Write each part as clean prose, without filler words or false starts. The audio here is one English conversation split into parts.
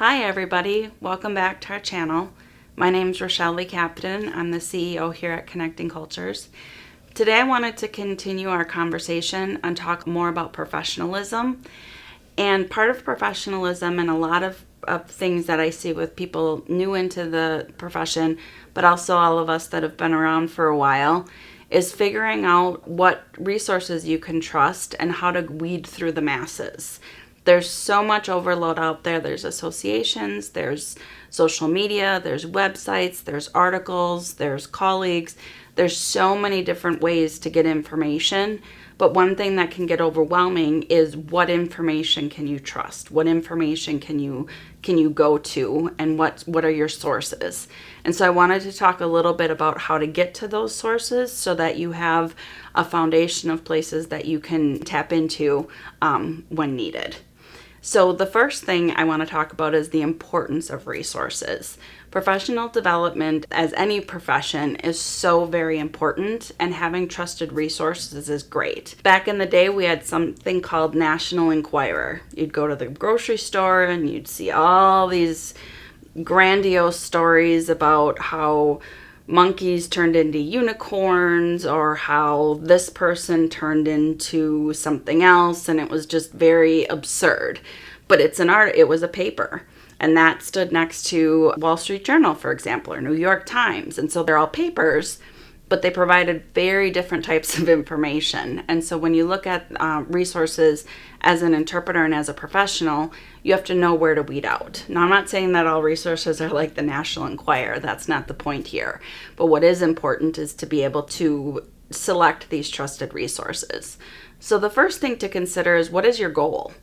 Hi everybody, welcome back to our channel. My name is Rashelle Captain. I'm the CEO here at Connecting Cultures. Today I wanted to continue our conversation and talk more about professionalism. And part of professionalism and a lot of things that I see with people new into the profession, but also all of us that have been around for a while, is figuring out what resources you can trust and how to weed through the masses. There's so much overload out there. There's associations, there's social media, there's websites, there's articles, there's colleagues. There's so many different ways to get information. But one thing that can get overwhelming is what information can you trust? What information can you go to, and what are your sources? And so I wanted to talk a little bit about how to get to those sources so that you have a foundation of places that you can tap into when needed. So the first thing I want to talk about is the importance of resources. Professional development, as any profession, is so very important, and having trusted resources is great. Back in the day, we had something called National Enquirer. You'd go to the grocery store and you'd see all these grandiose stories about how monkeys turned into unicorns or how this person turned into something else, and it was just very absurd. But it was a paper, and that stood next to Wall Street Journal, for example, or New York Times. And so they're all papers, but they provided very different types of information. And so when you look at resources as an interpreter and as a professional, you have to know where to weed out. Now, I'm not saying that all resources are like the National Enquirer. That's not the point here. But what is important is to be able to select these trusted resources. So the first thing to consider is, what is your goal?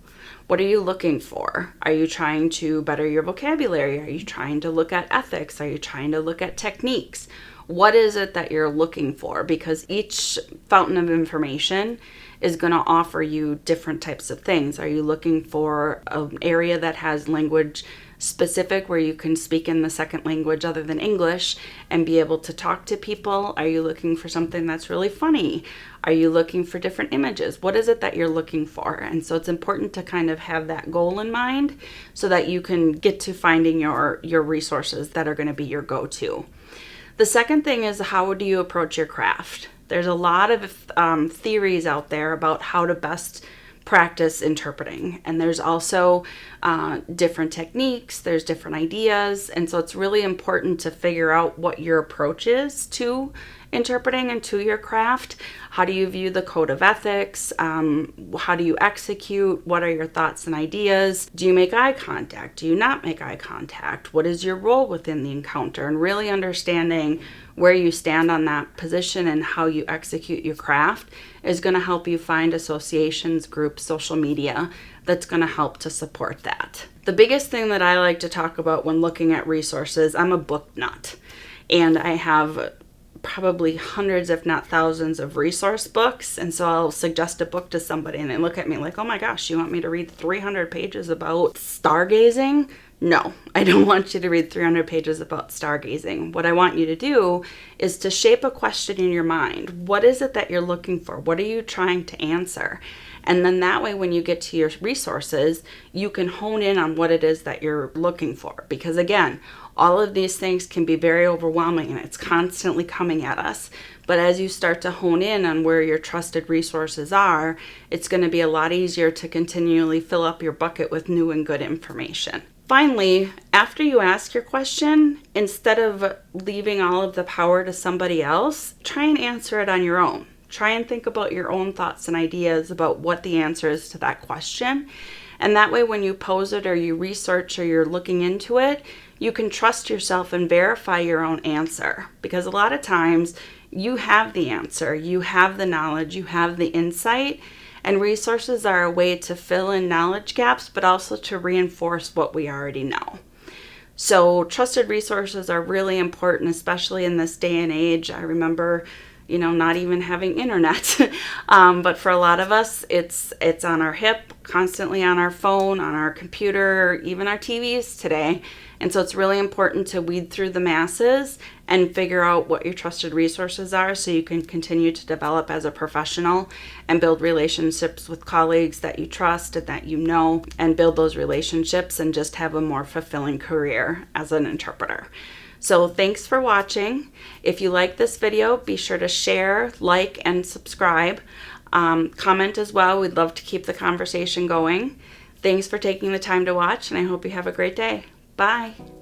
What are you looking for? Are you trying to better your vocabulary? Are you trying to look at ethics? Are you trying to look at techniques? What is it that you're looking for? Because each fountain of information is going to offer you different types of things. Are you looking for an area that has language specific where you can speak in the second language other than English and be able to talk to people? Are you looking for something that's really funny? Are you looking for different images? What is it that you're looking for? And so it's important to kind of have that goal in mind so that you can get to finding your resources that are going to be your go-to. The second thing is, how do you approach your craft? There's a lot of theories out there about how to best practice interpreting. And there's also different techniques, there's different ideas. And so it's really important to figure out what your approach is to interpreting and to your craft. How do you view the code of ethics? How do you execute? What are your thoughts and ideas? Do you make eye contact? Do you not make eye contact? What is your role within the encounter? And really understanding where you stand on that position and how you execute your craft is going to help you find associations, groups, social media that's going to help to support that. The biggest thing that I like to talk about when looking at resources, I'm a book nut, and I have probably hundreds, if not thousands, of resource books. And so I'll suggest a book to somebody and they look at me like, oh my gosh, you want me to read 300 pages about stargazing? No, I don't want you to read 300 pages about stargazing. What I want you to do is to shape a question in your mind. What is it that you're looking for? What are you trying to answer? And then that way, when you get to your resources, you can hone in on what it is that you're looking for. Because again, all of these things can be very overwhelming and it's constantly coming at us. But as you start to hone in on where your trusted resources are, it's going to be a lot easier to continually fill up your bucket with new and good information. Finally, after you ask your question, instead of leaving all of the power to somebody else, try and answer it on your own. Try and think about your own thoughts and ideas about what the answer is to that question. And that way, when you pose it or you research or you're looking into it, you can trust yourself and verify your own answer. Because a lot of times you have the answer, you have the knowledge, you have the insight, and resources are a way to fill in knowledge gaps, but also to reinforce what we already know. So trusted resources are really important, especially in this day and age. I remember not even having internet. But for a lot of us, it's on our hip, constantly on our phone, on our computer, even our TVs today. And so it's really important to weed through the masses and figure out what your trusted resources are so you can continue to develop as a professional and build relationships with colleagues that you trust and that you know, and build those relationships and just have a more fulfilling career as an interpreter. So thanks for watching. If you like this video, be sure to share, like, and subscribe. Comment as well. We'd love to keep the conversation going. Thanks for taking the time to watch, and I hope you have a great day. Bye.